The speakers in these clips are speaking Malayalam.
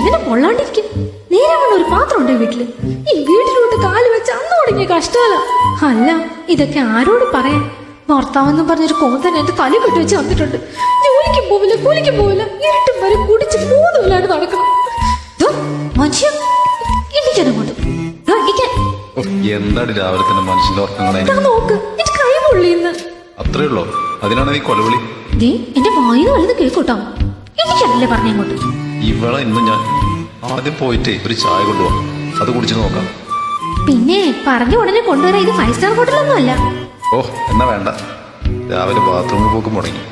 എങ്ങനെ കൊള്ളാണ്ടിരിക്കും? നേരെ വന്ന ഒരു പാത്രം ഉണ്ട് വീട്ടില്. ഈ വീട്ടിലോട്ട് കാല് വെച്ച് അന്ന് തുടങ്ങിയ കഷ്ടമല്ല. അല്ല, ഇതൊക്കെ ആരോട് പറയാൻ? ഭർത്താവെന്നും പറഞ്ഞൊരു കോന്തൻ എന്റെ തല കെട്ടി വെച്ച് വന്നിട്ടുണ്ട്. ജോലിക്ക് പോവില്ല, കൂലിക്ക് പോവില്ല, ഇരുട്ടും വരെ കുടിച്ച് മൂന്നുമില്ലാണ്ട് നടക്കണം. മനുഷ്യ ഇടിക്കാനങ്ങോട്ട് എന്താണ് രാവിലെ തന്നെ മനുഷ്യന്റെ ഉറക്കങ്ങളെ നോക്ക്, എന്റെ കൈ പൊള്ളിന്ന്. അത്രേ ഉള്ളോ? അതിനാണ് നീ കൊലവിളി? എന്റെ വായിന്ന് വല്ലത് കേൾക്കൂട്ടോ. എനിക്കല്ലേ പറഞ്ഞങ്ങോട്ട്. ഇവളെ ഇന്ന് ഞാൻ ആദ്യം പോയിട്ടേ ഒരു ചായ കൊണ്ടുപോവാം, അത് കുടിച്ചിട്ട് നോക്കാം. പിന്നെ പറഞ്ഞ ഉടനെ കൊണ്ടുവരാൻ ഇത് 5 സ്റ്റാർ ഹോട്ടലൊന്നും അല്ല. ഓ എന്നാ വേണ്ട, രാവിലെ ബാത്റൂമിൽ പോക്ക് മുടങ്ങി.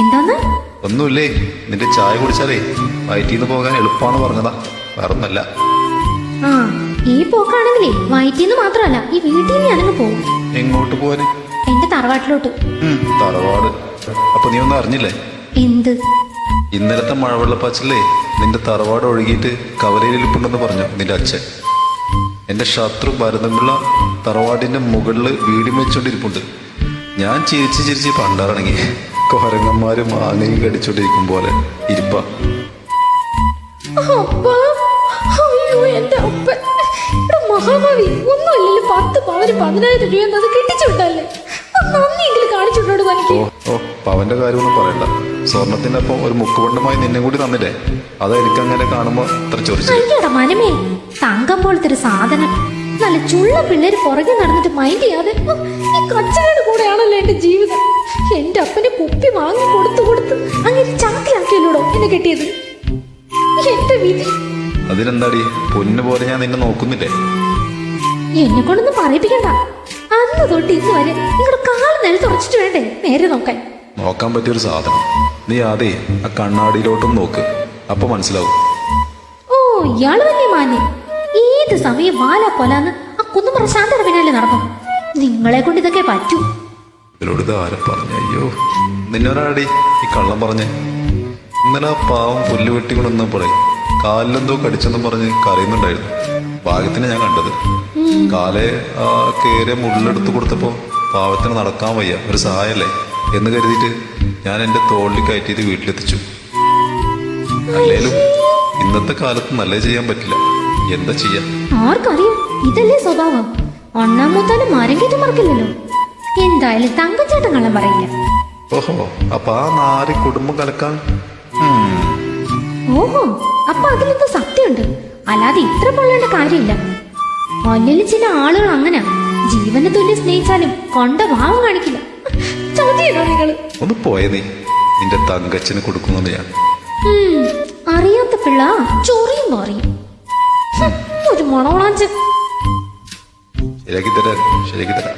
എന്താന്ന്? ഒന്നുമില്ലേ, നിന്റെ ചായ കുടിച്ചാലേ വയറ്റീന്ന് പോകാൻ എളുപ്പമാണെന്ന് പറഞ്ഞതാ, വേറൊന്നല്ല. ആ, ഈ പോക്കാണെങ്കിലേ വയറ്റീന്ന് മാത്രമല്ല ഈ വീട്ടിൽ നിന്ന് ഞാനങ്ങ് പോകും. എങ്ങോട്ട് പോവാന്? എന്റെ തറവാട്ടിലോട്ട്. തറവാട്? അപ്പൊ നീ ഒന്നും അറിഞ്ഞില്ലേ? എന്ത്? ഇന്നലത്തെ മഴവെള്ളപ്പാച്ചില്ലേ നിന്റെ തറവാട് ഒഴുകിയിട്ട് കവലയിലിരിപ്പുണ്ടെന്ന് പറഞ്ഞു നിന്റെ അച്ഛൻ. എന്റെ ശത്രു ഭരതമുള്ള തറവാടിന്റെ മുകളില് വീടും വെച്ചോണ്ടിരിപ്പുണ്ട്. ഞാൻ ചിരിച്ച് ചിരിച്ച് പണ്ടാറണങ്ങി. കൊരങ്ങന്മാര് മാങ്ങയും കടിച്ചോണ്ടിരിക്കും പോലെ ഇരിപ്പ. എന്റെ അപ്പൻ മഹാഭാവി, ഒന്നുമില്ലല്ലോ 10 പവന് 10,000 രൂപ എന്നത് കെട്ടിച്ചു വിട്ടല്ലേ. നന്ദിയെങ്കിലും കാണിച്ചിട്ടോട് തനിക്ക്. ഓ പവന്റെ കാര്യമൊന്നും പറയണ്ട. സ്വർണത്തിന്റെ ഒപ്പം ഒരു മുക്കുപണ്ടമായി നിന്നെ കൂടി തന്നില്ലേ, അത് എനിക്കങ്ങനെ കാണുമ്പോ ഇത്ര ചൊറിച്ചില്ല. മനമേ, തങ്കം പോലത്തെ ഒരു സാധനം. നല്ല ചുള്ള പിള്ളേര് പുറകെ നടന്നിട്ട് മൈൻഡ് ചെയ്യാതെ ഈ കച്ചവട കൂടെയാണല്ലോ എന്റെ ജീവിതം. എന്റെ അപ്പനെ കുപ്പി വാങ്ങി കൊടുത്ത് അങ്ങനെ ചാക്കിലാക്കിയല്ലോടോ എന്നെ കെട്ടിയത്. എന്റെ വിധി. അതിനെന്താടി, പൊന്നു പോലെ ഞാൻ നിന്നെ നോക്കുന്നില്ലേ? എന്നെ കൊണ്ടൊന്നും പറയിപ്പിക്കണ്ട. അന്ന് തൊട്ട് ഇന്ന് വരെ നിങ്ങളുടെ കാല് നിലത്തുറച്ചിട്ട് വേണ്ടേ നേരെ നോക്കാൻ? നോക്കാൻ പറ്റിയൊരു സാധനം. നീ ആദ്യേ ആ കണ്ണാടിയിലോട്ടും നോക്ക്, അപ്പൊ മനസ്സിലാവും. ഓ, ഇയാള് തന്നെ മാന്യ. ഏത് സമയം വാലാ കൊലാന്ന് ആ കുന്നുമറ ശാന്തയുടെ പിന്നാലെ നടന്നു. നിങ്ങളെ കൊണ്ട് ഇതൊക്കെ പറ്റൂ. ഇതിനോട് ഇത് ആരെ പറഞ്ഞ? അയ്യോ, നിന്നൊരാടി ഈ കള്ളം പറഞ്ഞേ. ഇന്നലെ ആ പാവം പുല്ല് വെട്ടിക്കൊണ്ടെന്നാ പറയും കാലിലെന്തോ കടിച്ചെന്നും പറഞ്ഞ് കരയുന്നുണ്ടായിരുന്നു. ഭാഗ്യത്തിന് ഞാൻ കണ്ടത്. കാലെ ആ കേറിയ മുള്ളെടുത്ത് കൊടുത്തപ്പോ പാവത്തിന് നടക്കാൻ വയ്യ, ഒരു സഹായല്ലേ എന്ന് കരുതിയിട്ട് ഞാൻ എന്റെ തോളിൽ കയറ്റിയത് വീട്ടിലെത്തിച്ചു. അല്ലേലും ഇന്നത്തെ കാലത്ത് നല്ല ചെയ്യാൻ പറ്റില്ല, എന്താ ചെയ്യാ? ആർക്കറിയാം, ഇതല്ലേ സ്വഭാവം. ഒന്നാമൂത്താലും മരം കയറ്റി മറക്കില്ലല്ലോ. എന്തായാലും തങ്കച്ചേട്ടൻ കള്ളം പറയില്ല. ഓഹോ, അപ്പൊ ആ 4 കുടുംബം കലക്കാൻ. ഓഹോ, അപ്പൊ അതിലെന്താ സത്യമുണ്ട്. അല്ലാതെ ഇത്ര പൊള്ളേണ്ട കാര്യമില്ല. അല്ലെങ്കിൽ ചില ആളുകൾ അങ്ങനെ ജീവനെ തുല്യം സ്നേഹിച്ചാലും കൊണ്ട ഭാവം കാണിക്കില്ല. ചതിയല്ലോ നിങ്ങള്. ഒന്ന് പോയ നീ, നിന്റെ തങ്കച്ചന് കൊടുക്കുന്നത് ഞാൻ. അറിയാത്ത പിള്ള ചൊറിയും പറയും. ഒരു മണവളാഞ്ചൻ. ശരിയാക്കി തരാം.